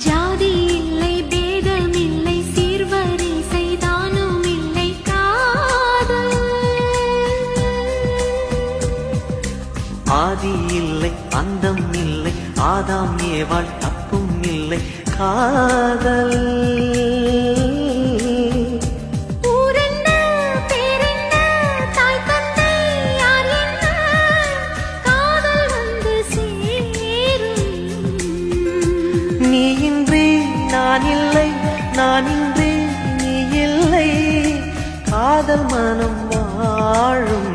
ஜாதி இல்லை பேதம் இல்லை சீர்வரிசை தானும் இல்லை காதல் ஆதி இல்லை அந்தம் இல்லை ஆதாம் ஏவாள் தப்பும் இல்லை காதல் நீ இன்றி நான் இல்லை நான் இன்றி நீ இல்லை காதல் மனம் வாழும்